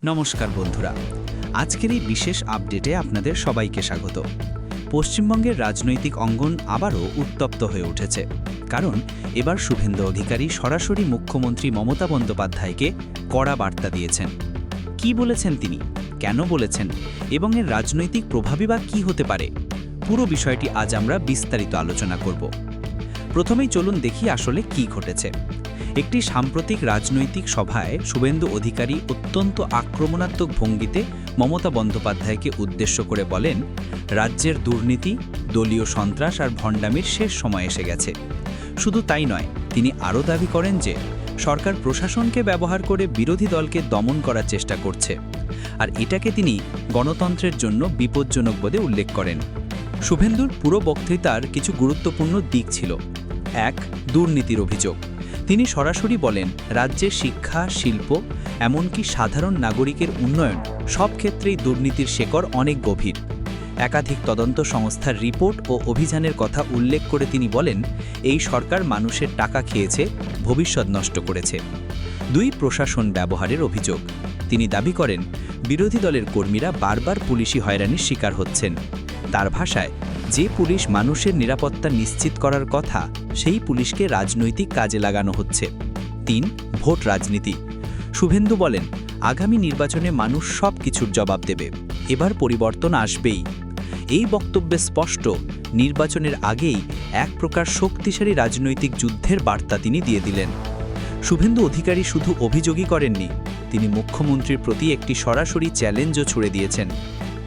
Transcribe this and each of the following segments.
নমস্কার বন্ধুরা, আজকের এই বিশেষ আপডেটে আপনাদের সবাইকে স্বাগত। পশ্চিমবঙ্গের রাজনৈতিক অঙ্গন আবারও উত্তপ্ত হয়ে উঠেছে, কারণ এবার শুভেন্দু অধিকারী সরাসরি মুখ্যমন্ত্রী মমতা বন্দ্যোপাধ্যায়কে কড়া বার্তা দিয়েছেন। কি বলেছেন তিনি, কেন বলেছেন এবং এর রাজনৈতিক প্রভাবই বা কী হতে পারে, পুরো বিষয়টি আজ আমরা বিস্তারিত আলোচনা করব। প্রথমেই চলুন দেখি আসলে কি ঘটেছে। একটি সাম্প্রতিক রাজনৈতিক সভায় শুভেন্দু অধিকারী অত্যন্ত আক্রমণাত্মক ভঙ্গিতে মমতা বন্দ্যোপাধ্যায়কে উদ্দেশ্য করে বলেন, রাজ্যের দুর্নীতি, দলীয় সন্ত্রাস আর ভণ্ডামির শেষ সময় এসে গেছে। শুধু তাই নয়, তিনি আরও দাবি করেন যে সরকার প্রশাসনকে ব্যবহার করে বিরোধী দলকে দমন করার চেষ্টা করছে, আর এটাকে তিনি গণতন্ত্রের জন্য বিপজ্জনক বলে উল্লেখ করেন। শুভেন্দুর পুরো বক্তৃতার কিছু গুরুত্বপূর্ণ দিক ছিল। ১. দুর্নীতির অভিযোগ। তিনি সরাসরি বলেন, রাজ্যের শিক্ষা, শিল্প, এমনকি সাধারণ নাগরিকের উন্নয়ন সব ক্ষেত্রেই দুর্নীতির শেকড় অনেক গভীর। একাধিক তদন্ত সংস্থার রিপোর্ট ও অভিযানের কথা উল্লেখ করে তিনি বলেন, এই সরকার মানুষের টাকা খেয়েছে, ভবিষ্যৎ নষ্ট করেছে। ২. প্রশাসন ব্যবহারের অভিযোগ। তিনি দাবি করেন, বিরোধী দলের কর্মীরা বারবার পুলিশি হয়রানির শিকার হচ্ছেন। তার ভাষায়, যে পুলিশ মানুষের নিরাপত্তা নিশ্চিত করার কথা, সেই পুলিশকে রাজনৈতিক কাজে লাগানো হচ্ছে। ৩. ভোট রাজনীতি। শুভেন্দু বলেন, আগামী নির্বাচনে মানুষ সব কিছুর জবাব দেবে, এবার পরিবর্তন আসবেই। এই বক্তব্যে স্পষ্ট, নির্বাচনের আগেই এক প্রকার শক্তিশালী রাজনৈতিক যুদ্ধের বার্তা তিনি দিয়ে দিলেন। শুভেন্দু অধিকারী শুধু অভিযোগই করেননি, তিনি মুখ্যমন্ত্রীর প্রতি একটি সরাসরি চ্যালেঞ্জও ছুড়ে দিয়েছেন।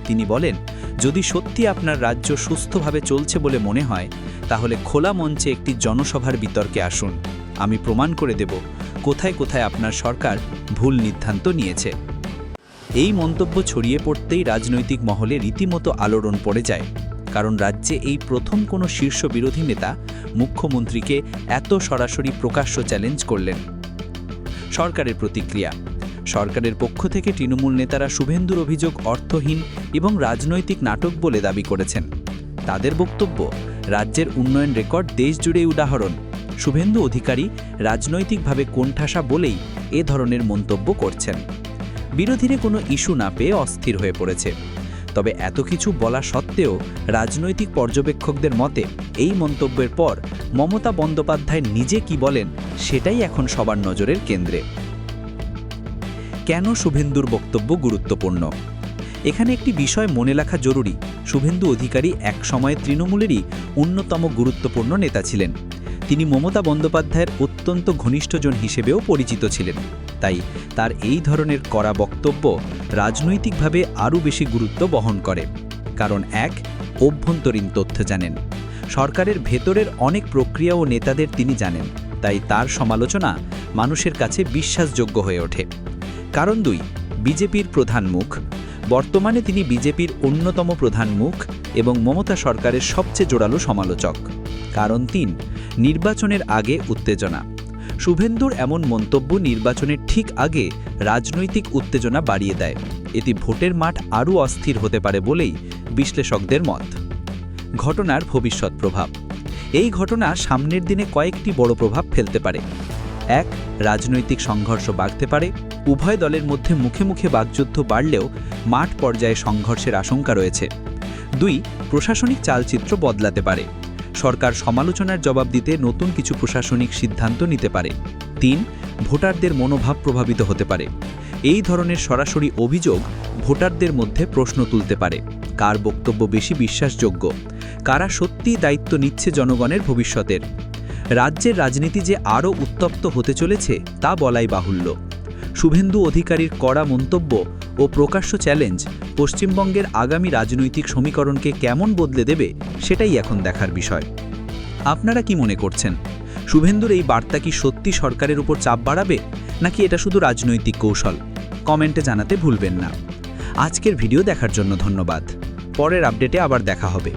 তিনি বলেন, যদি সত্যি আপনার রাজ্য সুস্থভাবে চলছে বলে মনে হয়, তাহলে খোলা মঞ্চে একটি জনসভার বিতর্কে আসুন। আমি প্রমাণ করে দেব কোথায় কোথায় আপনার সরকার ভুল সিদ্ধান্ত নিয়েছে। এই মন্তব্য ছড়িয়ে পড়তেই রাজনৈতিক মহলে রীতিমতো আলোড়ন পড়ে যায়, কারণ রাজ্যে এই প্রথম কোনো শীর্ষ বিরোধী নেতা মুখ্যমন্ত্রীকে এত সরাসরি প্রকাশ্য চ্যালেঞ্জ করলেন। সরকারের প্রতিক্রিয়া। সরকারের পক্ষ থেকে তৃণমূল নেতারা শুভেন্দুর অভিযোগ অর্থহীন এবং রাজনৈতিক নাটক বলে দাবি করেছেন। তাদের বক্তব্য, রাজ্যের উন্নয়ন রেকর্ড দেশ জুড়ে উদাহরণ। শুভেন্দু অধিকারী রাজনৈতিকভাবে কোণঠাসা বলেই এ ধরনের মন্তব্য করছেন। বিরোধীরা কোনো ইস্যু না পেয়ে অস্থির হয়ে পড়েছে। তবে এত কিছু বলা সত্ত্বেও রাজনৈতিক পর্যবেক্ষকদের মতে এই মন্তব্যের পর মমতা বন্দ্যোপাধ্যায় নিজে কি বলেন, সেটাই এখন সবার নজরের কেন্দ্রে। কেন শুভেন্দুর বক্তব্য গুরুত্বপূর্ণ? এখানে একটি বিষয় মনে রাখা জরুরি, শুভেন্দু অধিকারী এক সময়ে তৃণমূলেরই অন্যতম গুরুত্বপূর্ণ নেতা ছিলেন। তিনি মমতা বন্দ্যোপাধ্যায়ের অত্যন্ত ঘনিষ্ঠজন হিসেবেও পরিচিত ছিলেন। তাই তার এই ধরনের কড়া বক্তব্য রাজনৈতিকভাবে আরও বেশি গুরুত্ব বহন করে। কারণ ১. অভ্যন্তরীণ তথ্য জানেন। সরকারের ভেতরের অনেক প্রক্রিয়া ও নেতাদের তিনি জানেন, তাই তার সমালোচনা মানুষের কাছে বিশ্বাসযোগ্য হয়ে ওঠে। কারণ ২. বিজেপির প্রধান মুখ। বর্তমানে তিনি বিজেপির অন্যতম প্রধান মুখ এবং মমতা সরকারের সবচেয়ে জোরালো সমালোচক। কারণ ৩. নির্বাচনের আগে উত্তেজনা। শুভেন্দুর এমন মন্তব্য নির্বাচনের ঠিক আগে রাজনৈতিক উত্তেজনা বাড়িয়ে দেয়। এতে ভোটের মাঠ আরও অস্থির হতে পারে বলেই বিশ্লেষকদের মত। ঘটনার ভবিষ্যৎ প্রভাব। এই ঘটনা সামনের দিনে কয়েকটি বড় প্রভাব ফেলতে পারে। ১. রাজনৈতিক সংঘর্ষ বাড়তে পারে। উভয় দলের মধ্যে মুখে মুখে বাকযুদ্ধ বাড়লেও মাঠ পর্যায়ে সংঘর্ষের আশঙ্কা রয়েছে। ২. প্রশাসনিক চালচিত্র বদলাতে পারে। সরকার সমালোচনার জবাব দিতে নতুন কিছু প্রশাসনিক সিদ্ধান্ত নিতে পারে। ৩. ভোটারদের মনোভাব প্রভাবিত হতে পারে। এই ধরনের সরাসরি অভিযোগ ভোটারদের মধ্যে প্রশ্ন তুলতে পারে, কার বক্তব্য বেশি বিশ্বাসযোগ্য, কারা সত্যিই দায়িত্ব নিচ্ছে জনগণের ভবিষ্যতের। রাজ্যের রাজনীতি যে আরও উত্তপ্ত হতে চলেছে তা বলাই বাহুল্য। শুভেন্দু অধিকারীর কড়া মন্তব্য ও প্রকাশ্য চ্যালেঞ্জ পশ্চিমবঙ্গের আগামী রাজনৈতিক সমীকরণকে কেমন বদলে দেবে, সেটাই এখন দেখার বিষয়। আপনারা কি মনে করছেন, শুভেন্দুর এই বার্তা কি সত্যি সরকারের উপর চাপ বাড়াবে, নাকি এটা শুধু রাজনৈতিক কৌশল? কমেন্টে জানাতে ভুলবেন না। আজকের ভিডিও দেখার জন্য ধন্যবাদ। পরের আপডেটে আবার দেখা হবে।